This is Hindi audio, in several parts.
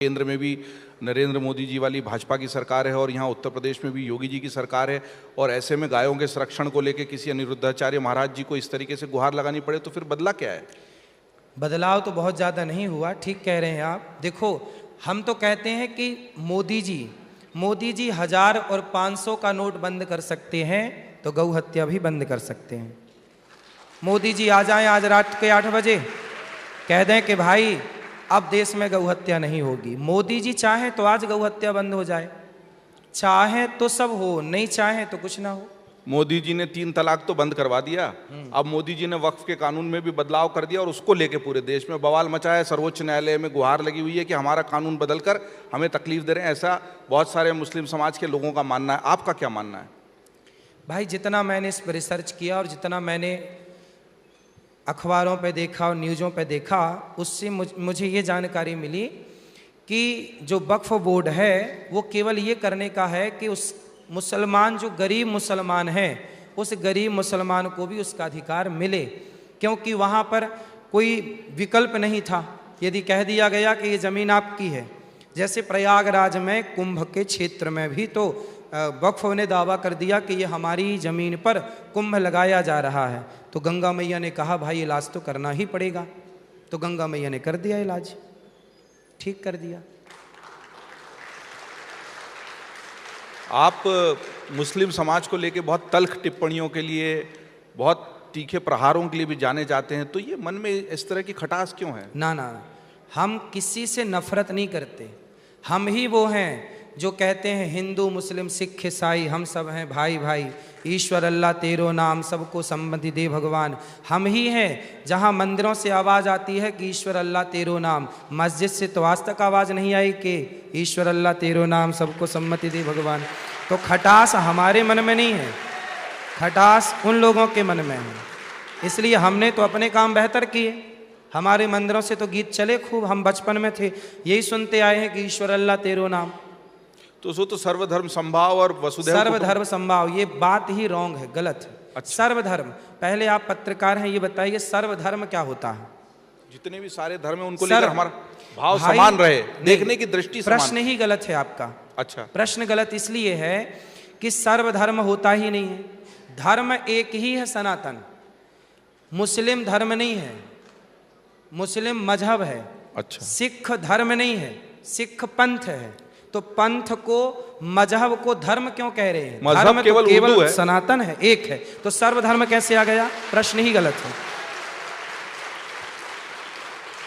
केंद्र में भी नरेंद्र मोदी जी वाली भाजपा की सरकार है और यहाँ उत्तर प्रदेश में भी योगी जी की सरकार है, और ऐसे में गायों के संरक्षण को लेकर किसी अनिरुद्धाचार्य महाराज जी को इस तरीके से गुहार लगानी पड़े तो फिर बदला क्या है? बदलाव तो बहुत ज़्यादा नहीं हुआ, ठीक कह रहे हैं आप। देखो, हम तो कहते हैं कि मोदी जी 1000 और 500 का नोट बंद कर सकते हैं तो गौ हत्या भी बंद कर सकते हैं। मोदी जी आ जाएं आज रात के 8 बजे, कह दें कि भाई अब देश में गौ हत्या नहीं होगी। मोदी जी चाहें तो आज गौ हत्या बंद हो जाए, चाहें तो सब हो, नहीं चाहें तो कुछ ना हो। मोदी जी ने 3 तलाक तो बंद करवा दिया, अब मोदी जी ने वक्फ के कानून में भी बदलाव कर दिया और उसको लेके पूरे देश में बवाल मचा है। सर्वोच्च न्यायालय में गुहार लगी हुई है कि हमारा कानून बदलकर हमें तकलीफ दे रहे हैं। ऐसा बहुत सारे मुस्लिम समाज के लोगों का मानना है। आपका क्या मानना है? भाई, जितना मैंने इस पर रिसर्च किया और जितना मैंने अखबारों पे देखा और न्यूज़ों पे देखा, उससे मुझे ये जानकारी मिली कि जो वक्फ बोर्ड है वो केवल ये करने का है कि उस मुसलमान, जो गरीब मुसलमान है, उस गरीब मुसलमान को भी उसका अधिकार मिले, क्योंकि वहाँ पर कोई विकल्प नहीं था। यदि कह दिया गया कि ये ज़मीन आपकी है, जैसे प्रयागराज में कुंभ के क्षेत्र में भी तो वक्फ ने दावा कर दिया कि ये हमारी ज़मीन पर कुंभ लगाया जा रहा है, तो गंगा मैया ने कहा भाई इलाज तो करना ही पड़ेगा, तो गंगा मैया ने कर दिया इलाज, ठीक कर दिया। आप मुस्लिम समाज को लेके बहुत तल्ख टिप्पणियों के लिए, बहुत तीखे प्रहारों के लिए भी जाने जाते हैं, तो ये मन में इस तरह की खटास क्यों है? ना, हम किसी से नफरत नहीं करते। हम ही वो हैं जो कहते हैं हिंदू मुस्लिम सिख ईसाई हम सब हैं भाई भाई, ईश्वर अल्लाह तेरो नाम सबको सम्मति दे भगवान। हम ही हैं जहाँ मंदिरों से आवाज़ आती है कि ईश्वर अल्लाह तेरो नाम, मस्जिद से तो आज तक आवाज़ नहीं आई कि ईश्वर अल्लाह तेरो नाम सबको सम्मति दे भगवान। तो खटास हमारे मन में नहीं है, खटास उन लोगों के मन में है। इसलिए हमने तो अपने काम बेहतर किए। हमारे मंदिरों से तो गीत चले खूब, हम बचपन में थे यही सुनते आए हैं कि ईश्वर अल्लाह तेरो नाम। तो सो तो सर्वधर्म संभाव और वसुधैव सर्वधर्म संभाव, ये बात ही रॉन्ग है, गलत है। अच्छा। सर्वधर्म, पहले आप पत्रकार हैं, ये बताइए सर्वधर्म क्या होता है? जितने भी सारे धर्म है उनको लेकर हमारा भाव समान रहे, देखने की दृष्टि समान। प्रश्न ही गलत है आपका। अच्छा, प्रश्न गलत इसलिए है कि सर्वधर्म होता ही नहीं है। धर्म एक ही है, सनातन। मुस्लिम धर्म नहीं है, मुस्लिम मजहब है। अच्छा। सिख धर्म नहीं है, सिख पंथ है। तो पंथ को, मजहब को धर्म क्यों कह रहे हैं? मजहब धर्म केवल तो केवल है, सनातन है, एक है। तो सर्वधर्म कैसे आ गया? प्रश्न ही गलत है।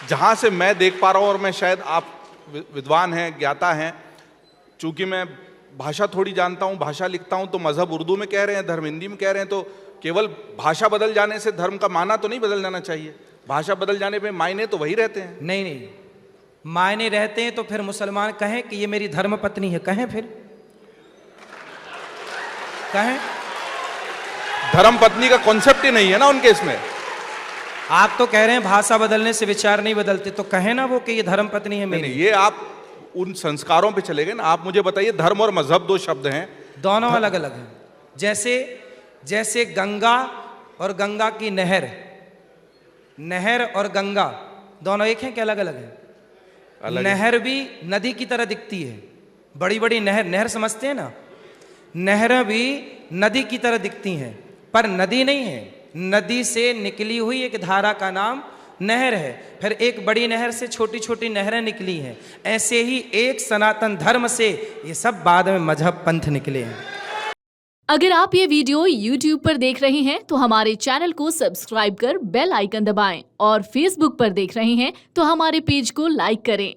जहां से मैं देख पा रहा हूं, और मैं शायद आप विद्वान हैं, ज्ञाता हैं, चूंकि मैं भाषा थोड़ी जानता हूं, भाषा लिखता हूं, तो मजहब उर्दू में कह रहे हैं, धर्म हिंदी में कह रहे हैं, तो केवल भाषा बदल जाने से धर्म का माना तो नहीं बदल जाना चाहिए। भाषा बदल जाने पे मायने तो वही रहते हैं। नहीं, मायने रहते हैं तो फिर मुसलमान कहें कि ये मेरी धर्म पत्नी है, कहें, फिर कहें। धर्म पत्नी का कॉन्सेप्ट ही नहीं है ना उनके इसमें। आप तो कह रहे हैं भाषा बदलने से विचार नहीं बदलते, तो कहें ना वो कि ये धर्म पत्नी है मेरी। नहीं, ये आप उन संस्कारों पे चले गए ना। आप मुझे बताइए, धर्म और मजहब 2 शब्द हैं, दोनों अलग अलग हैं। जैसे गंगा और गंगा की नहर, नहर और गंगा दोनों एक हैं कि अलग अलग हैं? नहर भी नदी की तरह दिखती है, बड़ी बड़ी नहर समझते हैं ना, नहर भी नदी की तरह दिखती हैं, पर नदी नहीं है। नदी से निकली हुई एक धारा का नाम नहर है, फिर एक बड़ी नहर से छोटी छोटी नहरें निकली हैं। ऐसे ही एक सनातन धर्म से ये सब बाद में मजहब पंथ निकले हैं। अगर आप ये वीडियो YouTube पर देख रहे हैं तो हमारे चैनल को सब्सक्राइब कर बेल आइकन दबाएं, और Facebook पर देख रहे हैं तो हमारे पेज को लाइक करें।